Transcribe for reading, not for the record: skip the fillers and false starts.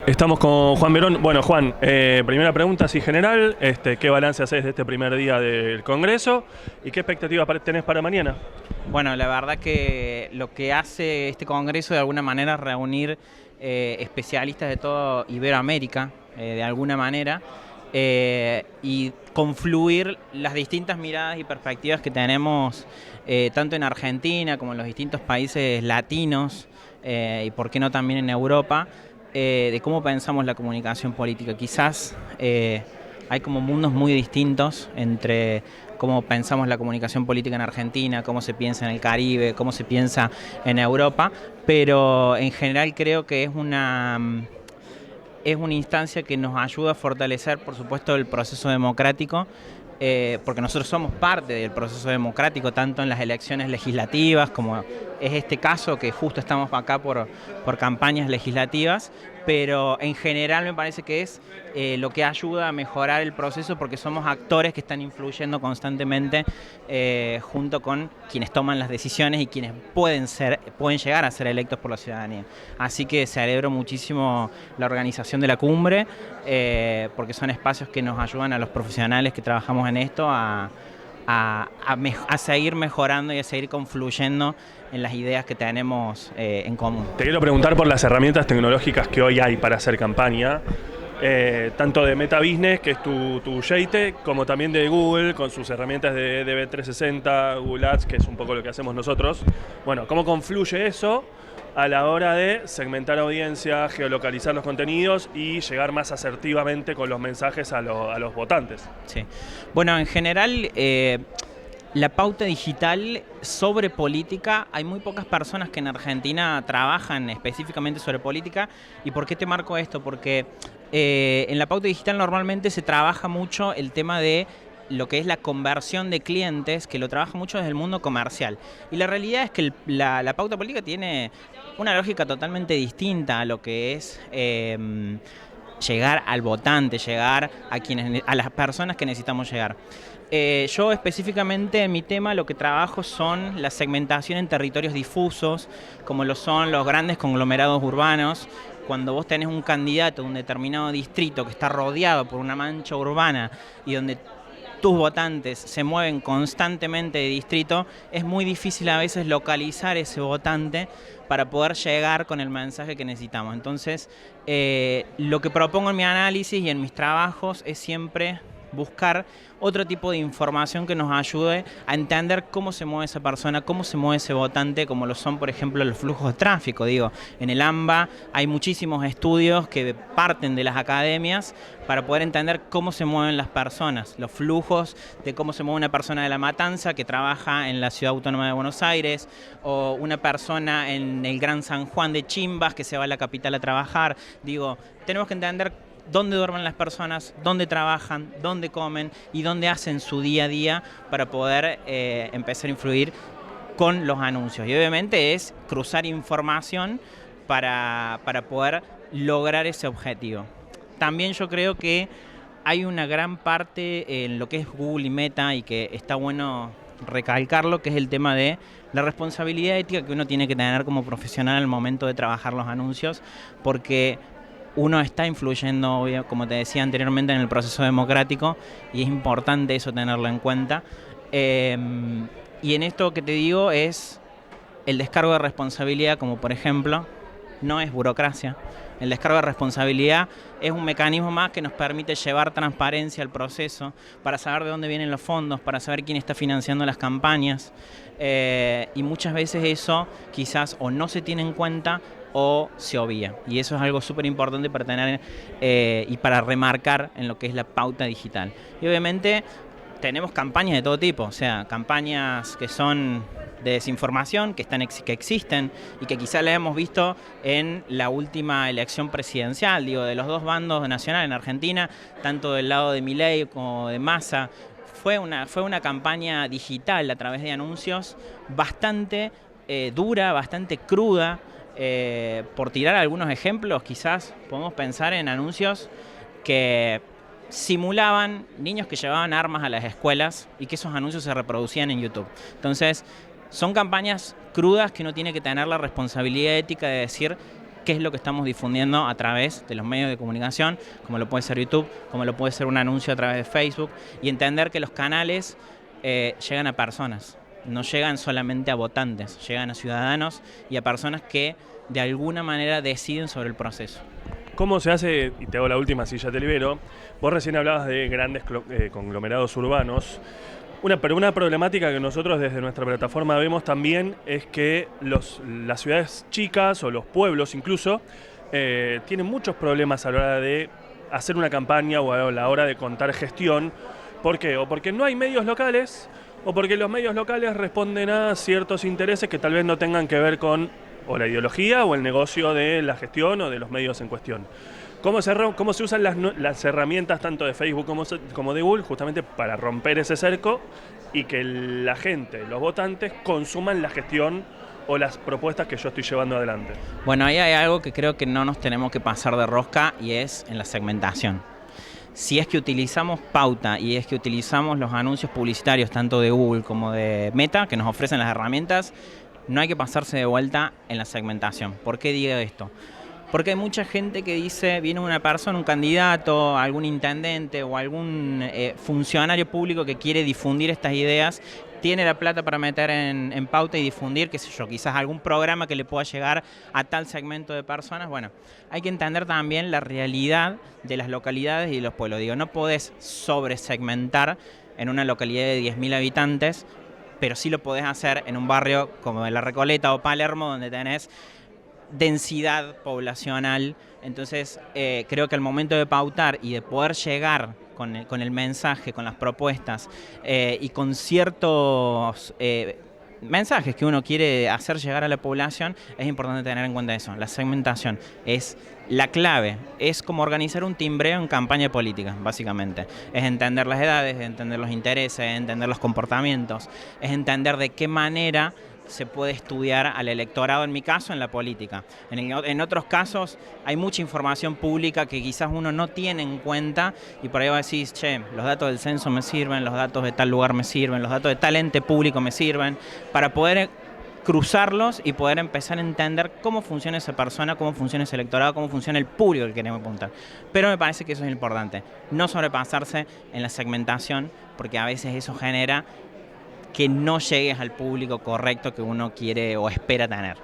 Estamos con Juan Verón. Bueno, Juan, primera pregunta así general, ¿qué balance haces de este primer día del Congreso y qué expectativas tenés para mañana? Bueno, la verdad que lo que hace este Congreso de alguna manera es reunir especialistas de toda Iberoamérica, de alguna manera, y confluir las distintas miradas y perspectivas que tenemos tanto en Argentina como en los distintos países latinos y por qué no también en Europa, de cómo pensamos la comunicación política. Quizás hay como mundos muy distintos entre cómo pensamos la comunicación política en Argentina, cómo se piensa en el Caribe, cómo se piensa en Europa, pero en general creo que es una instancia que nos ayuda a fortalecer, por supuesto, el proceso democrático, porque nosotros somos parte del proceso democrático, tanto en las elecciones legislativas, como es este caso, que justo estamos acá por campañas legislativas, pero en general me parece que es lo que ayuda a mejorar el proceso, porque somos actores que están influyendo constantemente junto con quienes toman las decisiones y quienes pueden llegar a ser electos por la ciudadanía. Así que celebro muchísimo la organización de la cumbre, porque son espacios que nos ayudan a los profesionales que trabajamos en esto a seguir mejorando y a seguir confluyendo en las ideas que tenemos en común. Te quiero preguntar por las herramientas tecnológicas que hoy hay para hacer campaña, tanto de Meta Business, que es tu Yeite, como también de Google, con sus herramientas de DV360, Google Ads, que es un poco lo que hacemos nosotros. Bueno, ¿cómo confluye eso a la hora de segmentar audiencia, geolocalizar los contenidos y llegar más asertivamente con los mensajes a los votantes? Sí. Bueno, en general, la pauta digital sobre política, hay muy pocas personas que en Argentina trabajan específicamente sobre política. ¿Y por qué te marco esto? Porque en la pauta digital normalmente se trabaja mucho el tema de lo que es la conversión de clientes, que lo trabaja mucho desde el mundo comercial. Y la realidad es que la pauta política tiene una lógica totalmente distinta a lo que es llegar al votante, llegar a las personas que necesitamos llegar. Yo específicamente en mi tema lo que trabajo son la segmentación en territorios difusos, como lo son los grandes conglomerados urbanos. Cuando vos tenés un candidato de un determinado distrito que está rodeado por una mancha urbana y donde tus votantes se mueven constantemente de distrito, es muy difícil a veces localizar ese votante para poder llegar con el mensaje que necesitamos. Entonces, lo que propongo en mi análisis y en mis trabajos es siempre buscar otro tipo de información que nos ayude a entender cómo se mueve esa persona, cómo se mueve ese votante, como lo son, por ejemplo, los flujos de tráfico. Digo, en el AMBA hay muchísimos estudios que parten de las academias para poder entender cómo se mueven las personas, los flujos de cómo se mueve una persona de La Matanza que trabaja en la Ciudad Autónoma de Buenos Aires, o una persona en el Gran San Juan de Chimbas que se va a la capital a trabajar. Digo, tenemos que entender dónde duermen las personas, dónde trabajan, dónde comen y dónde hacen su día a día para poder empezar a influir con los anuncios. Y obviamente es cruzar información para poder lograr ese objetivo. También yo creo que hay una gran parte en lo que es Google y Meta, y que está bueno recalcarlo, que es el tema de la responsabilidad ética que uno tiene que tener como profesional al momento de trabajar los anuncios, porque uno está influyendo, obvio, como te decía anteriormente, en el proceso democrático, y es importante eso tenerlo en cuenta. Y en esto que te digo es el descargo de responsabilidad, como por ejemplo, no es burocracia. El descargo de responsabilidad es un mecanismo más que nos permite llevar transparencia al proceso, para saber de dónde vienen los fondos, para saber quién está financiando las campañas. Y muchas veces eso quizás o no se tiene en cuenta o se obvia. Y eso es algo súper importante para tener y para remarcar en lo que es la pauta digital. Y obviamente tenemos campañas de todo tipo, o sea, campañas que son de desinformación, que existen y que quizá la hemos visto en la última elección presidencial, digo, de los dos bandos nacionales en Argentina, tanto del lado de Milei como de Massa. Fue una campaña digital a través de anuncios bastante dura, bastante cruda. Por tirar algunos ejemplos, quizás podemos pensar en anuncios que simulaban niños que llevaban armas a las escuelas y que esos anuncios se reproducían en YouTube. Entonces, son campañas crudas que uno tiene que tener la responsabilidad ética de decir qué es lo que estamos difundiendo a través de los medios de comunicación, como lo puede ser YouTube, como lo puede ser un anuncio a través de Facebook, y entender que los canales llegan a personas, no llegan solamente a votantes, llegan a ciudadanos y a personas que de alguna manera deciden sobre el proceso. ¿Cómo se hace? Y te hago la última, si ya te libero. Vos recién hablabas de grandes conglomerados urbanos. Pero una problemática que nosotros desde nuestra plataforma vemos también es que las ciudades chicas o los pueblos incluso tienen muchos problemas a la hora de hacer una campaña o a la hora de contar gestión. ¿Por qué? O porque no hay medios locales o porque los medios locales responden a ciertos intereses que tal vez no tengan que ver con o la ideología o el negocio de la gestión o de los medios en cuestión. ¿Cómo se usan las herramientas tanto de Facebook como de Google justamente para romper ese cerco y que la gente, los votantes, consuman la gestión o las propuestas que yo estoy llevando adelante? Bueno, ahí hay algo que creo que no nos tenemos que pasar de rosca y es en la segmentación. Si es que utilizamos pauta y es que utilizamos los anuncios publicitarios tanto de Google como de Meta que nos ofrecen las herramientas, no hay que pasarse de vuelta en la segmentación. ¿Por qué digo esto? Porque hay mucha gente que dice, viene una persona, un candidato, algún intendente o algún funcionario público que quiere difundir estas ideas, tiene la plata para meter en pauta y difundir, qué sé yo, quizás algún programa que le pueda llegar a tal segmento de personas. Bueno, hay que entender también la realidad de las localidades y de los pueblos. Digo, no podés sobresegmentar en una localidad de 10.000 habitantes, pero sí lo podés hacer en un barrio como de La Recoleta o Palermo, donde tenés densidad poblacional. Entonces creo que al momento de pautar y de poder llegar con el mensaje, con las propuestas y con ciertos mensajes que uno quiere hacer llegar a la población, es importante tener en cuenta eso. La segmentación es la clave, es como organizar un timbreo en campaña política, básicamente. Es entender las edades, es entender los intereses, es entender los comportamientos, es entender de qué manera se puede estudiar al electorado, en mi caso, en la política. En otros casos hay mucha información pública que quizás uno no tiene en cuenta y por ahí va a decir, che, los datos del censo me sirven, los datos de tal lugar me sirven, los datos de tal ente público me sirven, para poder cruzarlos y poder empezar a entender cómo funciona esa persona, cómo funciona ese electorado, cómo funciona el público al que queremos apuntar. Pero me parece que eso es importante, no sobrepasarse en la segmentación, porque a veces eso genera que no llegues al público correcto que uno quiere o espera tener.